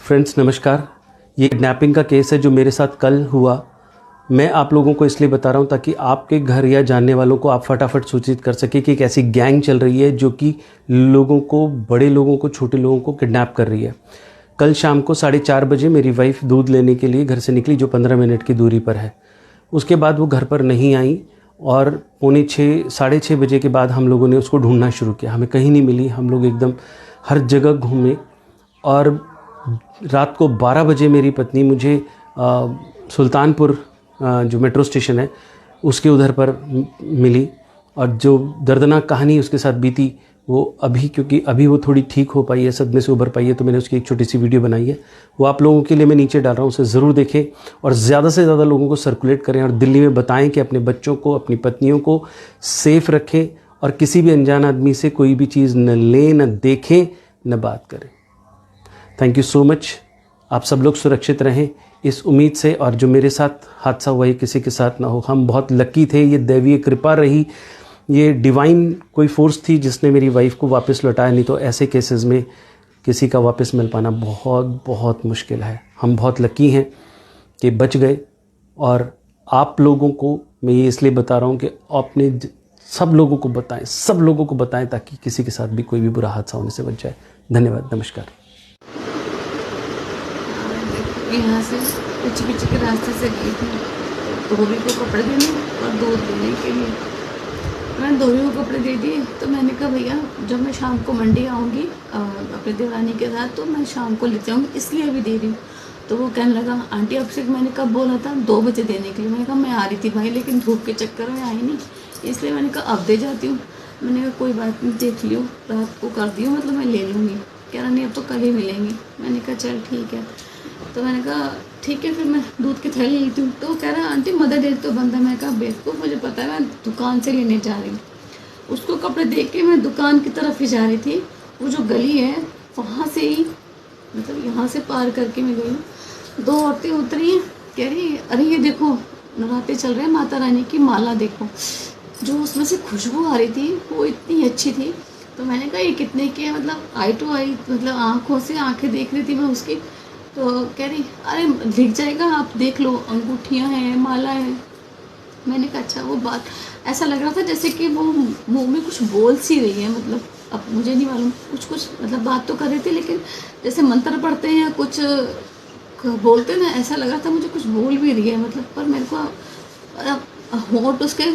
Friends नमस्कार। ये kidnapping का केस है जो मेरे साथ कल हुआ। मैं आप लोगों को इसलिए बता रहा हूँ ताकि आपके घर या जानने वालों को आप फटाफट सूचित कर सके कि एक ऐसी गैंग चल रही है जो कि लोगों को, बड़े लोगों को, छोटे लोगों को किडनैप कर रही है। कल शाम को 4:30 बजे मेरी वाइफ दूध लेने के लिए घर से निकली, जो 15 मिनट की दूरी पर है। उसके बाद वो घर पर नहीं आई और 5:45, 6:30 बजे के बाद हम लोगों ने उसको ढूंढना शुरू किया। हमें कहीं नहीं मिली। हम लोग एकदम हर जगह घूमे और रात को 12 बजे मेरी पत्नी मुझे सुल्तानपुर जो मेट्रो स्टेशन है उसके उधर पर मिली। और जो दर्दनाक कहानी उसके साथ बीती वो अभी, क्योंकि अभी वो थोड़ी ठीक हो पाई है, सदमे से उभर पाई है, तो मैंने उसकी एक छोटी सी वीडियो बनाई है। वो आप लोगों के लिए मैं नीचे डाल रहा हूँ, उसे ज़रूर देखें और ज़्यादा से ज़्यादा लोगों को सर्कुलेट करें और दिल्ली में बताएं कि अपने बच्चों को, अपनी पत्नियों को सेफ़ रखें और किसी भी अनजान आदमी से कोई भी चीज़ न लें, न देखें, न बात करें। Thank you so much. आप सब लोग सुरक्षित रहें इस उम्मीद से, और जो मेरे साथ हादसा हुआ ये किसी के साथ ना हो। हम बहुत लकी थे, ये दैवीय कृपा रही, ये डिवाइन कोई फोर्स थी जिसने मेरी वाइफ को वापस लौटाया। नहीं तो ऐसे केसेस में किसी का वापस मिल पाना बहुत बहुत मुश्किल है। हम बहुत लकी हैं कि बच गए। और आप लोगों को मैं ये इसलिए बता रहा हूँ कि अपने सब लोगों को बताएं, सब लोगों को बताएं, ताकि किसी के साथ भी कोई भी बुरा हादसा होने से बच जाए। धन्यवाद, नमस्कार। यहाँ से पीछे पीछे के रास्ते से गई थी धोबी को कपड़े देने और दूध देने के लिए। मैंने धोबी को कपड़े दे दिए। तो मैंने कहा भैया जब मैं शाम को मंडी आऊँगी अपनी देवरानी के साथ तो मैं शाम को लेते आऊँगी, इसलिए अभी दे रही हूँ। तो वो कहने लगा आंटी आपसे मैंने कब बोला था 2 बजे देने के लिए। मैंने कहा मैं आ रही थी भाई, लेकिन धूप के चक्कर में आई नहीं, इसलिए मैंने कहा अब दे जाती हूँ। मैंने कहा कोई बात नहीं, देख लियो, रात को कर दियो, मतलब मैं ले लूँगी। कह रहा नहीं अब तो कल ही मिलेंगे। मैंने कहा चल ठीक है। तो मैंने कहा ठीक है फिर मैं दूध की थैली लेती हूँ। तो वो कह रहा आंटी मदर डेयरी तो बंद है। मैं कहा बेवकूफ़, मुझे पता है, मैं दुकान से लेने जा रही हूँ। उसको कपड़े देख के मैं दुकान की तरफ ही जा रही थी। वो जो गली है वहाँ से ही, मतलब यहाँ से पार करके मैं गई हूँ। 2 औरतें उतरी हैं, कह रही अरे ये देखो नवरात्रे चल रहे हैं, माता रानी की माला देखो। जो उसमें से खुशबू आ रही थी वो इतनी अच्छी थी। तो मैंने कहा ये कितने की है, मतलब आई टू आई, मतलब आँखों से आँखें देख रही थी मैं उसकी। तो कह रही अरे दिख जाएगा, आप देख लो, अंगूठियाँ हैं, माला है। मैंने कहा अच्छा। वो बात ऐसा लग रहा था जैसे कि वो मुंह में कुछ बोल सी रही है, मतलब अब मुझे नहीं मालूम, कुछ मतलब बात तो कर रही थी, लेकिन जैसे मंत्र पढ़ते हैं या कुछ बोलते ना, ऐसा लग रहा था मुझे कुछ बोल भी रही है, मतलब। पर मेरे को होंठ उसके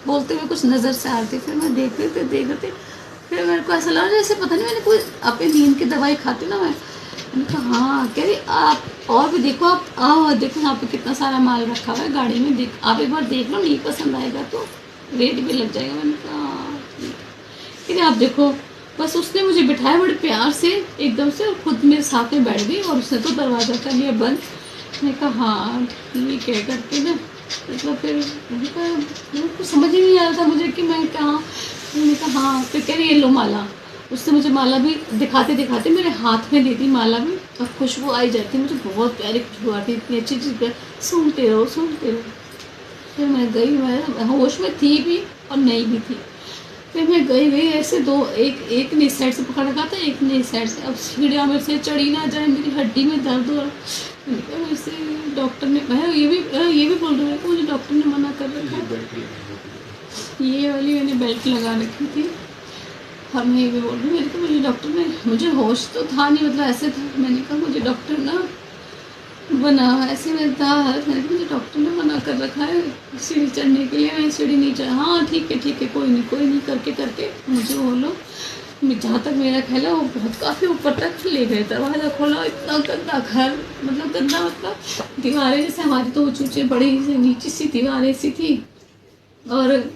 बोलते हुए कुछ नज़र से आ रही थी। फिर मैं देख रही थी। फिर मेरे को ऐसा लगा जैसे पता नहीं मैंने कोई अपनी नींद की दवाई खाती ना मैं। मैंने कहा हाँ। कह रही आप और भी देखो, आप आओ देखो यहाँ पे कितना सारा माल रखा हुआ है गाड़ी में, देख आप एक बार देख लो, नहीं पसंद आएगा तो रेट भी लग जाएगा। मैंने कहा हाँ ठीक। कह रही आप देखो। बस उसने मुझे बिठाया बड़े प्यार से एकदम से, और खुद मेरे साथ में बैठ गई, और उसने तो दरवाज़ा कर लिया बंद। मैंने कहा हाँ ठीक है करके ना, मतलब फिर मैंने कहा मेरे को समझ ही नहीं आ रहा था मुझे कि मैं कहाँ। मैंने कहा हाँ। फिर कह रही ये लो माला। उससे मुझे माला भी दिखाते दिखाते मेरे हाथ में दे दी माला भी, और खुशबू आई जाती, मुझे बहुत प्यारी खुशबू आती, इतनी अच्छी चीज़। सुनते रहो सुनते रहो। फिर मैं गई, मैं होश में थी भी और नहीं भी थी। फिर मैं गई ऐसे एक ने इस साइड से पकड़ रखा था, एक ने इस साइड से। अब सीढ़ियाँ मेरे से चढ़ी ना जाए, मेरी हड्डी में दर्द हो रहा। वैसे डॉक्टर ने, मैं ये भी बोल रहा है कि मुझे डॉक्टर ने मना कर रखा। ये वाली मैंने बेल्ट लगा रखी थी। हाँ मैं ये भी बोल रही हूँ, मेरे को मुझे डॉक्टर ने, मुझे होश तो था नहीं, मतलब ऐसे था। मैंने कहा मुझे डॉक्टर ना बना ऐसे में था। मैंने कहा मुझे डॉक्टर ने मना कर रखा है सीढ़ी चढ़ने के लिए, मैं सीढ़ी नहीं चढ़। हाँ ठीक है कोई नहीं करके मुझे बोलो। जहाँ तक मेरा ख्याल है वो बहुत काफ़ी ऊपर तक ले गए। दरवाज़ा खोला, इतना गंदा घर, मतलब गंदा, मतलब दीवारें जैसे हमारी तो ऊँची ऊँची बड़ी नीची सी दीवारें सी थी। और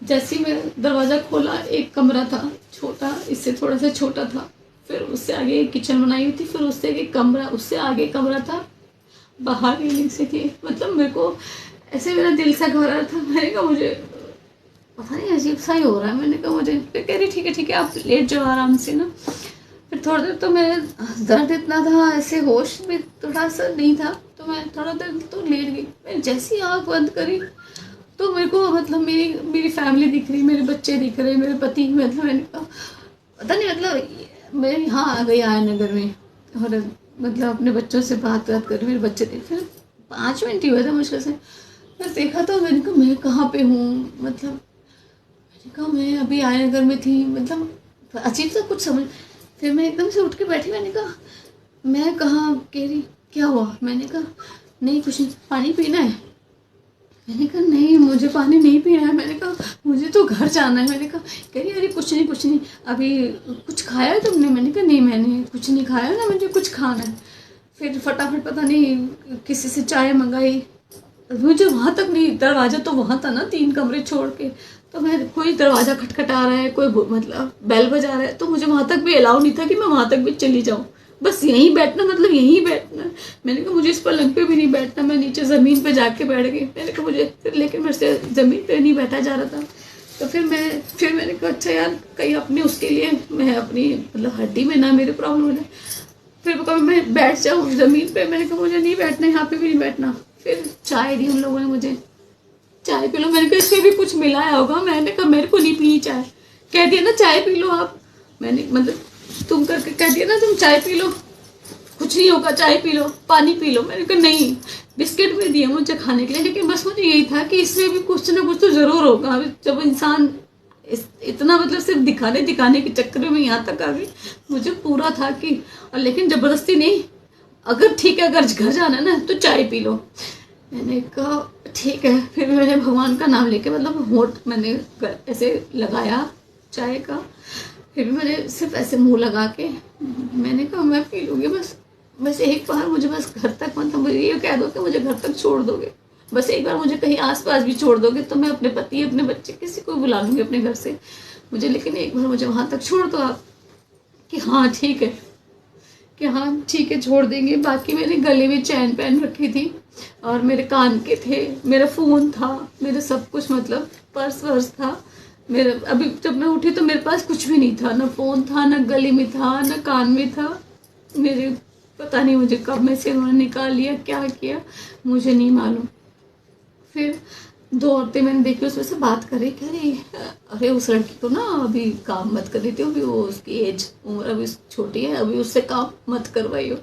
जैसे ही मैं दरवाज़ा खोला, एक कमरा था छोटा, इससे थोड़ा सा छोटा था। फिर उससे आगे एक किचन बनाई हुई थी, फिर उससे एक कमरा, उससे आगे कमरा था, बाहर रेलिंग से थी। मतलब मेरे को ऐसे मेरा दिल सा घबरा था। मैंने कहा मुझे पता नहीं अजीब सा ही हो रहा है। मैंने कहा मुझे, फिर कह रही ठीक है आप लेट जाओ आराम से ना। फिर थोड़ा देर तो मेरे दर्द इतना था, ऐसे होश में थोड़ा सा नहीं था, तो मैं थोड़ा देर तो लेट गई। मैं जैसी ही आँख बंद करी तो मेरे को, मतलब मेरी फैमिली दिख रही, मेरे बच्चे दिख रहे, मेरे पति, मतलब मैंने कहा पता नहीं, मतलब मैं यहाँ आ गई आया नगर में। और मतलब अपने बच्चों से बात कर, मेरे बच्चे थे, फिर 5 मिनट ही हुआ था मुश्किल से, मैं देखा तो मैंने कहा मैं कहाँ पे हूँ, मतलब मैंने कहा मैं अभी आयनगर में थी, मतलब अजीब सा कुछ समझ। फिर मैं एकदम से उठ के बैठी, मैंने कहा मैं कहाँ, कह रही क्या हुआ, मैंने कहा नहीं कुछ नहीं, पानी पीना है, मैंने कहा नहीं मुझे पानी नहीं पीना है, मैंने कहा मुझे तो घर जाना है, मैंने कहा, कह रही अरे कुछ नहीं अभी कुछ खाया है तुमने, मैंने कहा नहीं मैंने कुछ नहीं खाया ना, मुझे कुछ खाना है। फिर फटाफट पता नहीं किसी से चाय मंगाई, मुझे वहाँ तक नहीं, दरवाज़ा तो वहाँ था ना 3 कमरे छोड़ के, तो मैं कोई दरवाज़ा खटखटा रहा है, कोई मतलब बेल बजा रहा है, तो मुझे वहाँ तक भी अलाउ नहीं था कि मैं वहाँ तक भी चली जाऊँ, बस यहीं बैठना, मतलब यहीं बैठना। मैंने कहा मुझे इस पलंग पे भी नहीं बैठना, मैं नीचे ज़मीन पे जाके बैठ गई, मैंने कहा मुझे फिर, लेकिन मेरे से ज़मीन पे नहीं बैठा जा रहा था। तो फिर मैंने कहा अच्छा यार कहीं अपने उसके लिए मैं अपनी मतलब हड्डी में ना मेरे प्रॉब्लम हो जाए, फिर कभी मैं बैठ जाऊँ ज़मीन पे, मैंने कहा मुझे नहीं बैठना, यहाँ पे भी नहीं बैठना। फिर चाय दी उन लोगों ने मुझे, चाय पी लो, मैंने कहा इसमें भी कुछ मिलाया होगा, मैंने कहा मेरे को नहीं पीनी चाय, कह दिया ना चाय पी लो आप, मैंने मतलब तुम करके कह दिया ना तुम चाय पी लो, कुछ नहीं होगा चाय पी लो, पानी पी लो, मैंने कहा नहीं, बिस्किट भी दिए मुझे खाने के लिए, लेकिन बस मुझे यही था कि इसमें भी कुछ ना कुछ तो ज़रूर होगा। अभी जब इंसान इतना मतलब सिर्फ दिखाने के चक्कर में यहाँ तक आ गई, मुझे पूरा था कि, और लेकिन ज़बरदस्ती नहीं, अगर ठीक है अगर घर जाना है ना तो चाय पी लो, मैंने कहा ठीक है। फिर मैंने भगवान का नाम लेके मतलब होठ मैंने ऐसे लगाया चाय का, फिर भी मैंने सिर्फ ऐसे मुंह लगा के मैंने कहा मैं पी लूँगी, बस एक बार मुझे बस घर तक, मतलब मुझे ये कह दो कि मुझे घर तक छोड़ दोगे, बस एक बार मुझे कहीं आसपास भी छोड़ दोगे तो मैं अपने पति अपने बच्चे किसी को बुला लूँगी अपने घर से, मुझे लेकिन एक बार मुझे वहाँ तक छोड़ दो आप, कि हाँ ठीक है, कि हाँ ठीक है छोड़ देंगे। बाकी मैंने गले में चैन पहन रखी थी और मेरे कान के थे, मेरा फ़ोन था, मेरा सब कुछ, मतलब पर्स वर्स था मेरा। अभी जब मैं उठी तो मेरे पास कुछ भी नहीं था, ना फ़ोन था, ना गले में था, ना कान में था मेरे, पता नहीं मुझे कब में से उन्होंने निकाल लिया, क्या किया मुझे नहीं मालूम। फिर 2 औरतें मैंने देखी, उसमें से बात करी, कह रही अरे उस लड़की को ना अभी काम मत कर देती हो, अभी वो उसकी एज उम्र अभी छोटी है, अभी उससे काम मत करवाइयो।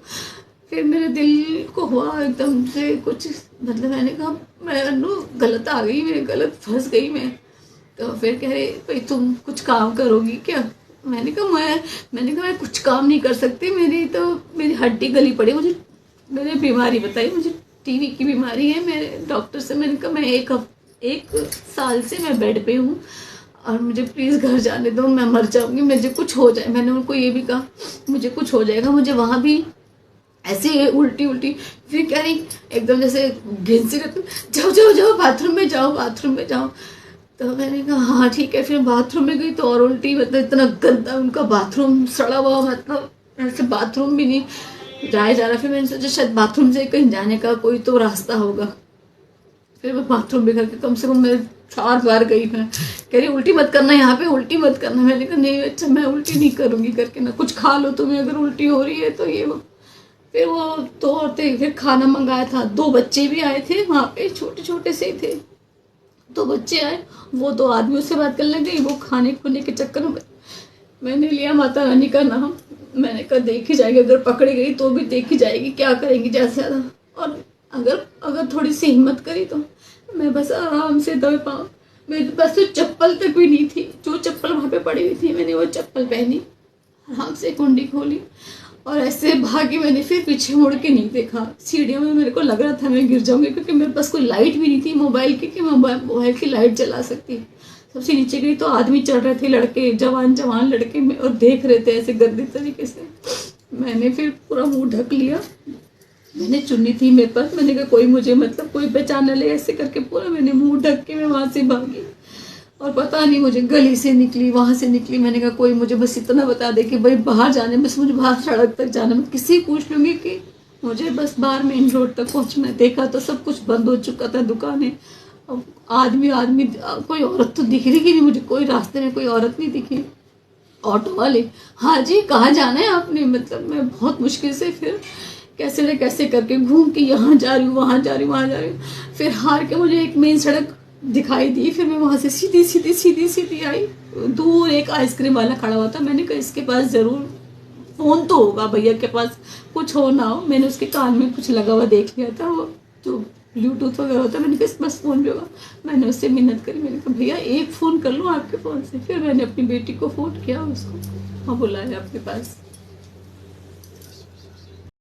फिर मेरे दिल को हुआ एकदम से कुछ, मतलब मैंने कहा मैं गलत आ गई, मैं गलत फंस गई मैं। तो फिर कह रहे भाई तुम कुछ काम करोगी क्या, मैंने कहा मैं कुछ काम नहीं कर सकती, मेरी हड्डी गली पड़ी, मुझे मैंने बीमारी बताई, मुझे टीवी की बीमारी है, मेरे डॉक्टर से मैंने कहा मैं 1 साल से मैं बेड पे हूँ और मुझे प्लीज़ घर जाने दो, मैं मर जाऊँगी, मुझे कुछ हो जाए। मैंने उनको ये भी कहा मुझे कुछ हो जाएगा, मुझे वहाँ भी ऐसे उल्टी। फिर कह रही एकदम जैसे घिनसी जाओ बाथरूम में जाओ। तो मैंने कहा हाँ ठीक है। फिर बाथरूम में गई तो और उल्टी, मतलब इतना गंदा उनका बाथरूम, सड़ा हुआ, मतलब ऐसे बाथरूम भी नहीं जाया जा रहा। फिर मैंने सोचा शायद बाथरूम से कहीं जाने का कोई तो रास्ता होगा। फिर मैं बाथरूम भी करके कम से कम मैं 4 बार गई। मैं कह रही उल्टी मत करना, यहाँ पे उल्टी मत करना। मैंने कहा नहीं अच्छा मैं उल्टी नहीं करूँगी करके, ना कुछ खा लो तुम्हें अगर उल्टी हो रही है तो ये वो। फिर वो 2 औरतें, फिर खाना मंगाया था, 2 बच्चे भी आए थे वहाँ पे, छोटे से थे। 2 बच्चे आए, वो 2 आदमियों से बात करने गई, वो खाने खुने के चक्कर में मैंने लिया माता रानी का नाम। मैंने कहा देखी जाएगी, अगर पकड़ी गई तो भी देखी जाएगी, क्या करेंगी ज़्यादा से ज़्यादा, और अगर थोड़ी सी हिम्मत करी तो मैं बस आराम से दबे पाऊँ। मेरे पास तो चप्पल तक भी नहीं थी, जो चप्पल वहाँ पे पड़ी हुई थी मैंने वो चप्पल पहनी, आराम से कुंडी खोली और ऐसे भागी। मैंने फिर पीछे मुड़ के नहीं देखा। सीढ़ियों में मेरे को लग रहा था मैं गिर जाऊंगी, क्योंकि मेरे पास कोई लाइट भी नहीं थी मोबाइल की कि मैं मोबाइल की लाइट जला सकती। सबसे नीचे गई तो आदमी चढ़ रहे थे, लड़के, जवान लड़के में, और देख रहे थे ऐसे गंदे तरीके से। मैंने फिर पूरा मुंह ढक लिया, मैंने चुन्नी थी मेरे पास, मैंने कहा कोई मुझे मतलब कोई पहचान न ले, ऐसे करके पूरा मैंने मुंह ढक के मैं वहाँ से भागी। और पता नहीं मुझे गली से निकली, वहाँ से निकली। मैंने कहा कोई मुझे बस इतना बता दे कि भाई बाहर जाने, बस मुझे बाहर सड़क तक जाना, मैं किसी पूछ लूँगी कि मुझे बस बाहर मेन रोड तक पहुँचना है। देखा तो सब कुछ बंद हो चुका था, दुकानें, आदमी कोई औरत तो दिख रही नहीं मुझे, कोई रास्ते में कोई औरत नहीं दिखी। ऑटो वाले हाँ जी कहाँ जाना है आपने, मतलब मैं बहुत मुश्किल से फिर कैसे करके घूम के यहाँ जा रही हूँ, वहाँ जा रही हूँ। फिर हार के मुझे एक मेन सड़क दिखाई दी, फिर मैं वहाँ से सीधी आई। दूर एक आइसक्रीम वाला खड़ा हुआ था, मैंने कहा इसके पास ज़रूर फ़ोन तो होगा भैया के पास, कुछ हो ना हो। मैंने उसके कान में कुछ लगा हुआ देख लिया था, वो जो ब्लूटूथ वगैरह होता है। मैंने कहा बस फ़ोन भी होगा। मैंने उससे मिन्नत करी, मैंने कहा भैया एक फ़ोन कर लूँ आपके फ़ोन से। फिर मैंने अपनी बेटी को फ़ोन किया, उसको हाँ बुलाया अपने पास।